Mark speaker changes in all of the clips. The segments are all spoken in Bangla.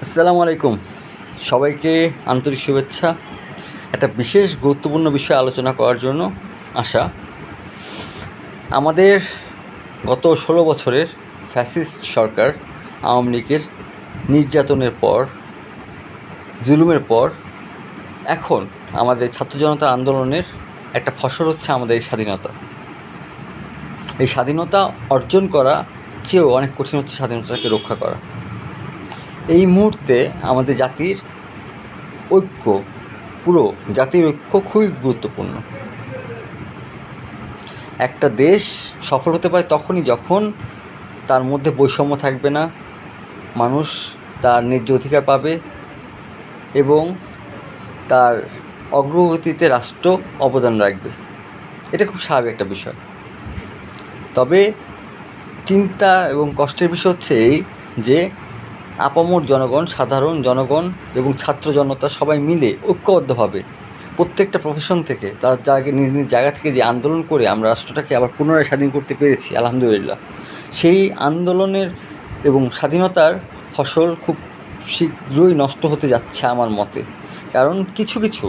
Speaker 1: আসসালামু আলাইকুম, সবাইকে আন্তরিক শুভেচ্ছা। একটা বিশেষ গুরুত্বপূর্ণ বিষয় আলোচনা করার জন্য আসা। আমাদের গত 16 বছরের ফ্যাসিস্ট সরকার আওয়ামী লীগের নির্যাতনের পর, জুলুমের পর এখন আমাদের ছাত্র জনতার আন্দোলনের একটা ফসল হচ্ছে আমাদের এই স্বাধীনতা। এই স্বাধীনতা অর্জন করা চেয়েও অনেক কঠিন হচ্ছে স্বাধীনতাকে রক্ষা করা। এই মুহূর্তে আমাদের জাতির ঐক্য, পুরো জাতির ঐক্য খুবই গুরুত্বপূর্ণ। একটা দেশ সফল হতে পারে তখনই যখন তার মধ্যে বৈষম্য থাকবে না, মানুষ তার ন্যায্য অধিকার পাবে এবং তার অগ্রগতিতে রাষ্ট্র অবদান রাখবে। এটা খুব স্বাভাবিক একটা বিষয়। তবে চিন্তা এবং কষ্টের বিষয় হচ্ছে এই যে আপামর জনগণ, সাধারণ জনগণ এবং ছাত্র জনতা সবাই মিলে ঐক্যবদ্ধভাবে প্রত্যেকটা প্রফেশন থেকে তার নিজ নিজ জায়গা থেকে যে আন্দোলন করে আমরা রাষ্ট্রটাকে আবার পুনরায় স্বাধীন করতে পেরেছি, আলহামদুলিল্লাহ। সেই আন্দোলনের এবং স্বাধীনতার ফসল খুব শীঘ্রই নষ্ট হতে যাচ্ছে আমার মতে। কারণ কিছু কিছু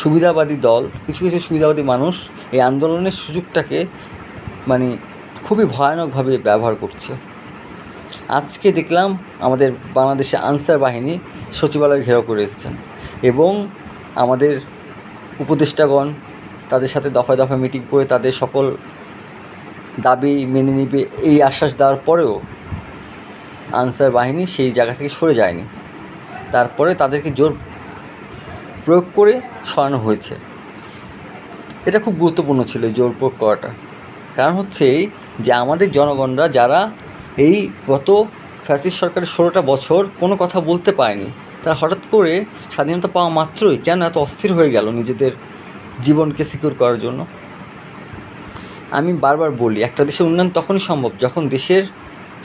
Speaker 1: সুবিধাবাদী দল, কিছু কিছু সুবিধাবাদী মানুষ এই আন্দোলনের সুযোগটাকে খুবই ভয়ানকভাবে ব্যবহার করছে। আজকে দেখলাম আমাদের বাংলাদেশে আনসার বাহিনী সচিবালয় ঘেরাও করে রেখেছেন এবং আমাদের উপদেষ্টাগণ তাদের সাথে দফায় দফায় মিটিং করে তাদের সকল দাবি মেনে নিবে এই আশ্বাস দেওয়ার পরেও আনসার বাহিনী সেই জায়গা থেকে সরে যায়নি। তারপরে তাদেরকে জোর প্রয়োগ করে সরানো হয়েছে। এটা খুব গুরুত্বপূর্ণ ছিল এই জোর প্রয়োগ করাটা। কারণ হচ্ছে এই যে আমাদের জনগণরা যারা এই গত ফ্যাসিস্ট সরকারের 16টা বছর কোনো কথা বলতে পারেনি, তারা হঠাৎ করে স্বাধীনতা পাওয়া মাত্রই কেন এত অস্থির হয়ে গেল নিজেদের জীবনকে সিকিউর করার জন্য। আমি বারবার বলি, একটা দেশের উন্নয়ন তখনই সম্ভব যখন দেশের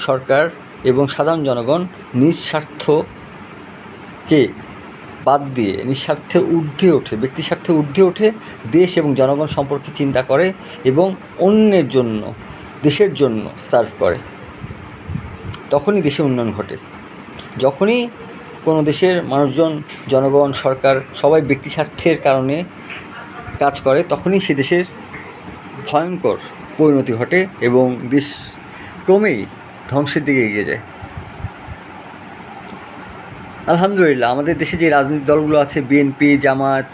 Speaker 1: সরকার এবং সাধারণ জনগণ নিজ স্বার্থকে বাদ দিয়ে নিঃস্বার্থের ঊর্ধ্বে ওঠে, ব্যক্তি স্বার্থের ঊর্ধ্বে ওঠে, দেশ এবং জনগণ সম্পর্কে চিন্তা করে এবং অন্যের জন্য, দেশের জন্য সার্ভ করে। তখনই দেশে উন্নয়ন ঘটে। যখনই কোনো দেশের মানুষজন, জনগণ, সরকার সবাই ব্যক্তি স্বার্থের কারণে কাজ করে, তখনই সে দেশের ভয়ঙ্কর পরিণতি ঘটে এবং দেশ ক্রমেই ধ্বংসের দিকে এগিয়ে যায়। আলহামদুলিল্লাহ, আমাদের দেশে যে রাজনৈতিক দলগুলো আছে, বিএনপি, জামাত,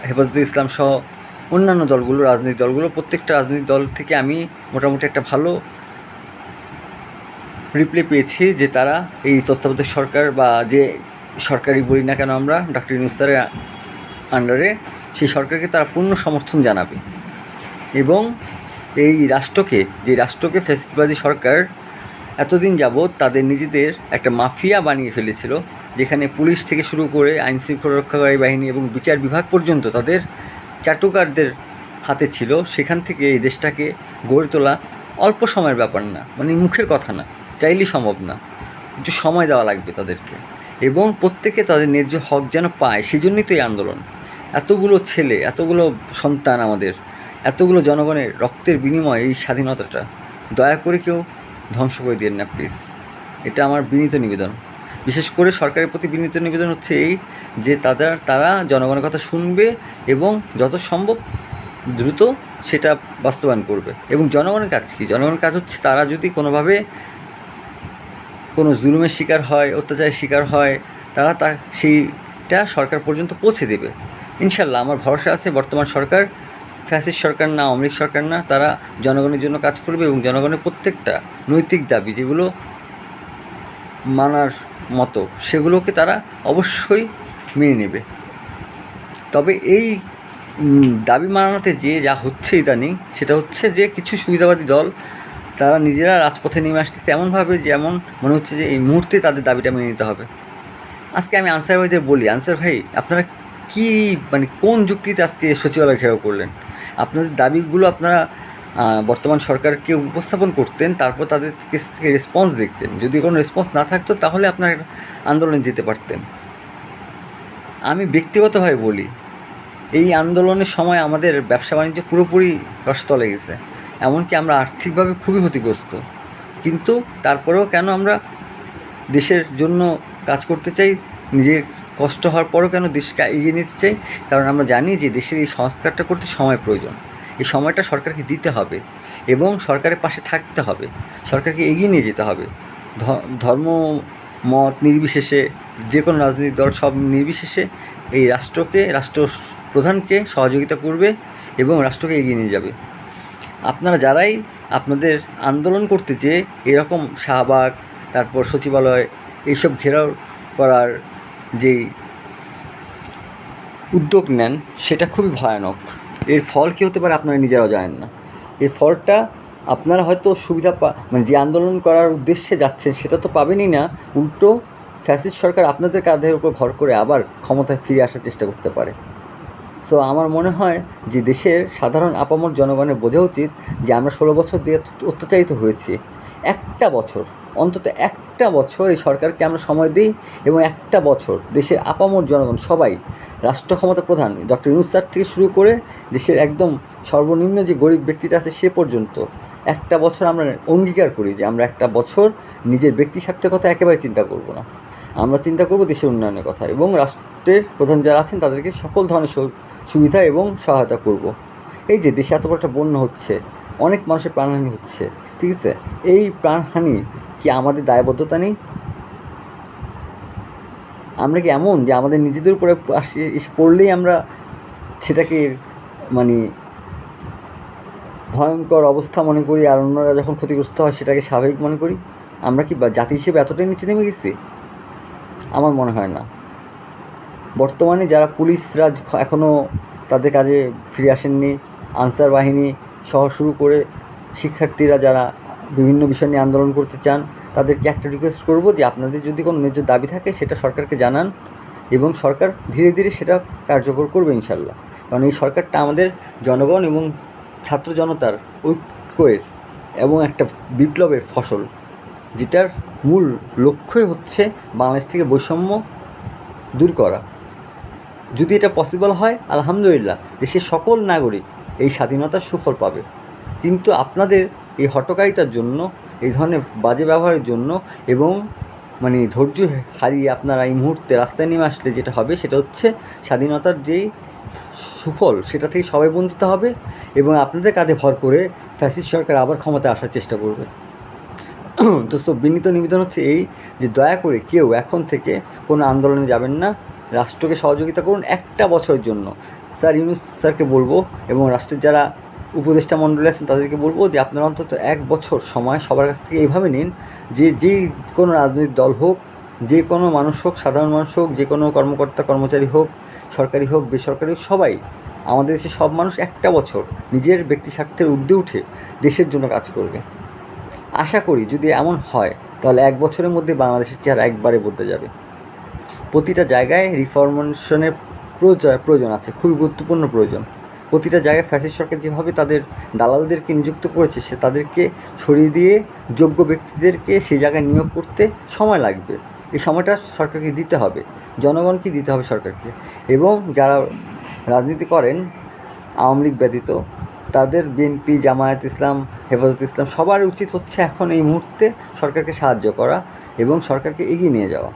Speaker 1: হেফাজতে ইসলাম সহ অন্যান্য দলগুলো, রাজনৈতিক দলগুলো, প্রত্যেকটা রাজনৈতিক দল থেকে আমি মোটামুটি একটা ভালো রিপ্লাই পেয়েছি যে তারা এই তত্ত্বাবধায়ক সরকার বা যে সরকারই বলি না কেন আমরা ডক্টর ইউনূস স্যারের আন্ডারে, সেই সরকারকে তারা পূর্ণ সমর্থন জানাবে এবং এই রাষ্ট্রকে ফ্যাসিস্টবাদী সরকার এতদিন যাবৎ তাদের নিজেদের একটা মাফিয়া বানিয়ে ফেলেছিল, যেখানে পুলিশ থেকে শুরু করে আইনশৃঙ্খলা রক্ষাকারী বাহিনী এবং বিচার বিভাগ পর্যন্ত তাদের চাটুকারদের হাতে ছিল। সেখান থেকে এই দেশটাকে গড়ে তোলা অল্প সময়ের ব্যাপার না, মুখের কথা না, চাইলেই সম্ভব না, একটু সময় দেওয়া লাগবে তাদেরকে এবং প্রত্যেকে তাদের ন্যায্য হক যেন পায়। সেই জন্যই তো এই আন্দোলন। এতগুলো ছেলে, এতগুলো সন্তান, আমাদের এতগুলো জনগণের রক্তের বিনিময়ে এই স্বাধীনতাটা দয়া করে কেউ ধ্বংস করে দিয়েন না প্লিজ। এটা আমার বিনীত নিবেদন। বিশেষ করে সরকারের প্রতি বিনীত নিবেদন হচ্ছে এই যে তারা জনগণের কথা শুনবে এবং যত সম্ভব দ্রুত সেটা বাস্তবায়ন করবে। এবং জনগণের কাজ কী? জনগণের কাজ হচ্ছে তারা যদি কোনোভাবে কোনো জুলুমের শিকার হয়, অত্যাচারের শিকার হয়, তারা সেইটা সরকার পর্যন্ত পৌঁছে দেবে। ইনশাল্লাহ আমার ভরসা আছে বর্তমান সরকার ফ্যাসিস্ট সরকার না, আওয়ামী লীগ সরকার না, তারা জনগণের জন্য কাজ করবে এবং জনগণের প্রত্যেকটা নৈতিক দাবি যেগুলো মানার মতো সেগুলোকে তারা অবশ্যই মেনে নেবে। তবে এই দাবি মানাতে যা হচ্ছে ইদানিং, সেটা হচ্ছে যে কিছু সুবিধাবাদী দল তারা নিজেরা রাজপথে নেমে আসতেছে এমনভাবে, যেমন মনে হচ্ছে যে এই মুহূর্তে তাদের দাবিটা মেনে নিতে হবে। আজকে আমি আনসার ভাইদের বলি, আনসার ভাই আপনারা কি কোন যুক্তিতে আজকে সচিবালয় ঘেরাও করলেন? আপনাদের দাবিগুলো আপনারা বর্তমান সরকারকে উপস্থাপন করতেন, তারপর তাদের কাছ থেকে রেসপন্স দেখতেন। যদি কোনো রেসপন্স না থাকতো তাহলে আপনার আন্দোলনে যেতে পারতেন। আমি ব্যক্তিগতভাবে বলি, এই আন্দোলনের সময় আমাদের ব্যবসা বাণিজ্য পুরোপুরি রসতলে গেছে, এমনকি আমরা আর্থিকভাবে খুবই ক্ষতিগ্রস্ত। কিন্তু তারপরেও কেন আমরা দেশের জন্য কাজ করতে চাই, নিজের কষ্ট হওয়ার পরও কেন দেশকে এগিয়ে নিতে চাই, কারণ আমরা জানি যে দেশের এই সংস্কারটা করতে সময় প্রয়োজন। এই সময়টা সরকারকে দিতে হবে এবং সরকারের পাশে থাকতে হবে, সরকারকে এগিয়ে নিয়ে যেতে হবে। ধর্ম মত নির্বিশেষে, যে কোনো রাজনৈতিক দল সব নির্বিশেষে এই রাষ্ট্রপ্রধানকে সহযোগিতা করবে এবং রাষ্ট্রকে এগিয়ে নিয়ে যাবে। আপনারা যারাই আপনাদের আন্দোলন করতে যেয়ে এরকম শাহবাগ, তারপর সচিবালয় এইসব ঘেরাও করার যেই উদ্যোগ নেন, সেটা খুবই ভয়ানক। এর ফল কী হতে পারে আপনারা নিজেরাও জানেন না। এর ফলটা আপনারা হয়তো মানে যে আন্দোলন করার উদ্দেশ্যে যাচ্ছেন সেটা তো পাবেনই না, উল্টো ফ্যাসিস্ট সরকার আপনাদের কাঁধের উপর ভর করে আবার ক্ষমতায় ফিরে আসার চেষ্টা করতে পারে। সো আমার মনে হয় যে দেশের সাধারণ আপামর জনগণের বোঝা উচিত যে আমরা 16 বছর দিয়ে অত্যাচারিত হয়েছি। একটা বছর, অন্তত একটা বছর এই সরকারকে আমরা সময় দিই এবং একটা বছর দেশের আপামর জনগণ সবাই, রাষ্ট্র ক্ষমতা প্রধান ডক্টর ইউনূস স্যার থেকে শুরু করে দেশের একদম সর্বনিম্ন যে গরিব ব্যক্তিটা আছে সে পর্যন্ত একটা বছর আমরা অঙ্গীকার করি যে আমরা একটা বছর নিজের ব্যক্তি স্বার্থের কথা একেবারে চিন্তা করব না। আমরা চিন্তা করব দেশের উন্নয়নের কথা এবং রাষ্ট্রের প্রধান যারা আছেন তাদেরকে সকল ধরনের সুবিধা এবং সহায়তা করব। এই যে দেশে এত বড় একটা বন্যা হচ্ছে, অনেক মানুষের প্রাণহানি হচ্ছে, ঠিক আছে, এই প্রাণহানি কি আমাদের দায়বদ্ধতা নেই? আমরা কি এমন যে আমাদের নিজেদের উপরে এসে পড়লেই আমরা সেটাকে মানে ভয়ঙ্কর অবস্থা মনে করি, আর অন্যরা যখন ক্ষতিগ্রস্ত হয় সেটাকে স্বাভাবিক মনে করি? আমরা কি জাতি হিসেবে এতটাই নিচে নেমে গেছি? আমার মনে হয় না। বর্তমানে যারা পুলিশরা এখনও তাদের কাজে ফিরে আসেননি, আনসার বাহিনী সহ শুরু করে শিক্ষার্থীরা যারা বিভিন্ন বিষয় নিয়ে আন্দোলন করতে চান, তাদেরকে একটা রিকোয়েস্ট করব যে আপনাদের যদি কোনো ন্যায্য দাবি থাকে সেটা সরকারকে জানান এবং সরকার ধীরে ধীরে সেটা কার্যকর করবে ইনশাল্লাহ। কারণ এই সরকারটা আমাদের জনগণ এবং ছাত্র জনতার ঐক্যের এবং একটা বিপ্লবের ফসল, যেটার মূল লক্ষ্যই হচ্ছে বাংলাদেশ থেকে বৈষম্য দূর করা। যদি এটা পসিবল হয়, আলহামদুলিল্লাহ, দেশের সকল নাগরিক এই স্বাধীনতার সুফল পাবে। কিন্তু আপনাদের এই হঠকারিতার জন্য, এই ধরনের বাজে ব্যবহারের জন্য এবং মানে ধৈর্য হারিয়ে আপনারা এই মুহূর্তে রাস্তায় নেমে আসলে যেটা হবে সেটা হচ্ছে স্বাধীনতার যেই সুফল সেটা থেকে সবাই বঞ্চিত হবে এবং আপনাদের কাঁধে ভর করে ফ্যাসিস্ট সরকার আবার ক্ষমতায় আসার চেষ্টা করবে। তো বিনীত নিবেদন হচ্ছে এই যে দয়া করে কেউ এখন থেকে কোনো আন্দোলনে যাবেন না, রাষ্ট্রকে সহযোগিতা করুন একটা বছরের জন্য। স্যার ইউনূস স্যারকে বলবো এবং রাষ্ট্রের যারা উপদেষ্টা মণ্ডলী আছেন তাদেরকে বলবো যে আপনারা অন্তত এক বছর সময় সবার কাছ থেকে এইভাবে নিন যে কোনো রাজনৈতিক দল হোক, যে কোনো মানুষ হোক, সাধারণ মানুষ হোক, যে কোনো কর্মকর্তা কর্মচারী হোক, সরকারি হোক বেসরকারি হোক, সবাই, আমাদের দেশের সব মানুষ একটা বছর নিজের ব্যক্তি স্বার্থের ঊর্ধ্বে উঠে দেশের জন্য কাজ করবে। আশা করি যদি এমন হয় তাহলে এক বছরের মধ্যে বাংলাদেশের চেহারা একবারে বদলে যাবে। প্রতিটা জায়গায় রিফরমেশনের প্রয়োজন আছে, খুবই গুরুত্বপূর্ণ প্রয়োজন। প্রতিটা জায়গায় ফ্যাসিস্ট সরকার যেভাবে তাদের দালালদেরকে নিযুক্ত করেছে, সে তাদেরকে সরিয়ে দিয়ে যোগ্য ব্যক্তিদেরকে সেই জায়গায় নিয়োগ করতে সময় লাগবে। এই সময়টা সরকারকে দিতে হবে, জনগণকে দিতে হবে সরকারকে। এবং যারা রাজনীতি করেন আওয়ামী লীগ ব্যতীত, তাদের বিএনপি, জামায়াত ইসলাম, হেফাজত ইসলাম সবার উচিত হচ্ছে এখন এই মুহূর্তে সরকারকে সাহায্য করা এবং সরকারকে এগিয়ে নিয়ে যাওয়া।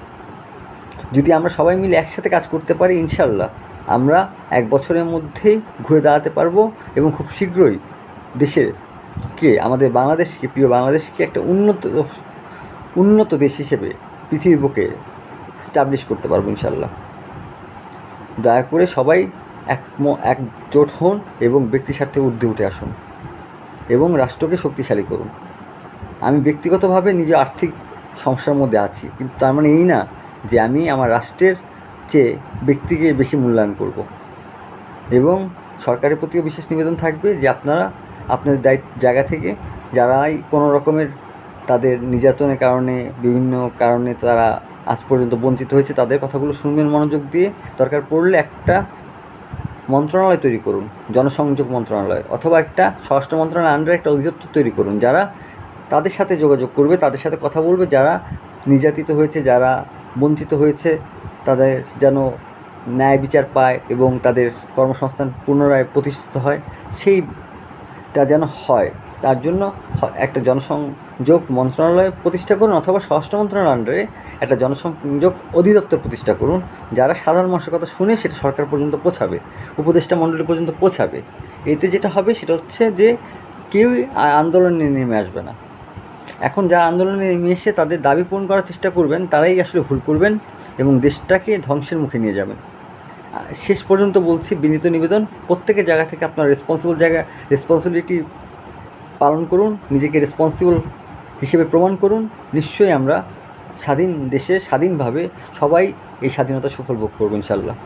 Speaker 1: যদি আমরা সবাই মিলে একসাথে কাজ করতে পারি, ইনশাল্লাহ আমরা এক বছরের মধ্যেই ঘুরে দাঁড়াতে পারবো এবং খুব শীঘ্রই আমাদের বাংলাদেশকে, প্রিয় বাংলাদেশকে একটা উন্নত দেশ হিসেবে পৃথিবীর বুকে স্টাবলিশ করতে পারবো ইনশাল্লাহ। দয়া করে সবাই একজোট হন এবং ব্যক্তি স্বার্থে ঊর্ধ্বে উঠে আসুন এবং রাষ্ট্রকে শক্তিশালী করুন। আমি ব্যক্তিগতভাবে নিজে আর্থিক সমস্যার মধ্যে আছি, কিন্তু তার মানে এই না যে আমি আমার রাষ্ট্রের চেয়ে ব্যক্তিকে বেশি মূল্যায়ন করব। এবং সরকারের প্রতিও বিশেষ নিবেদন থাকবে যে আপনারা আপনাদের জায়গা থেকে যারাই কোনো রকমের তাদের নির্যাতনের কারণে, বিভিন্ন কারণে তারা আজ পর্যন্ত বঞ্চিত হয়েছে, তাদের কথাগুলো শুনবেন মনোযোগ দিয়ে। দরকার পড়লে একটা মন্ত্রণালয় তৈরি করুন, জনসংযোগ মন্ত্রণালয়, অথবা একটা স্বরাষ্ট্র মন্ত্রণালয়ের আন্ডারে একটা অধিদপ্তর তৈরি করুন, যারা তাদের সাথে যোগাযোগ করবে, তাদের সাথে কথা বলবে, যারা নির্যাতিত হয়েছে, যারা বঞ্চিত হয়েছে, তাদের যেন ন্যায় বিচার পায় এবং তাদের কর্মসংস্থান পুনরায় প্রতিষ্ঠিত হয়, সেইটা যেন হয়। তার জন্য একটা যোগ মন্ত্রণালয় প্রতিষ্ঠা করুন অথবা স্বরাষ্ট্র মন্ত্রণালয়ের আন্ডারে একটা জনসংযোগ অধিদপ্তর প্রতিষ্ঠা করুন, যারা সাধারণ মানুষের কথা শুনে সেটা সরকার পর্যন্ত পৌঁছাবে, উপদেষ্টা মণ্ডলী পর্যন্ত পৌঁছাবে। এতে যেটা হবে সেটা হচ্ছে যে কেউই আন্দোলনে নেমে আসবে না। এখন যারা আন্দোলনে নেমে এসে তাদের দাবি পূরণ করার চেষ্টা করবেন তারাই আসলে ভুল করবেন এবং দেশটাকে ধ্বংসের মুখে নিয়ে যাবেন। শেষ পর্যন্ত বলছি, বিনীত নিবেদন, প্রত্যেকের জায়গা থেকে আপনার রেসপন্সিবিলিটি পালন করুন, নিজেকে রেসপন্সিবল হিসেবে প্রমাণ করুন। নিশ্চয়ই আমরা স্বাধীন দেশে স্বাধীনভাবে সবাই এই স্বাধীনতা সুফল ভোগ করবো ইনশাল্লাহ।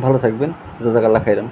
Speaker 1: ভালো থাকবেন, জাযাকাল্লাহ খাইরান।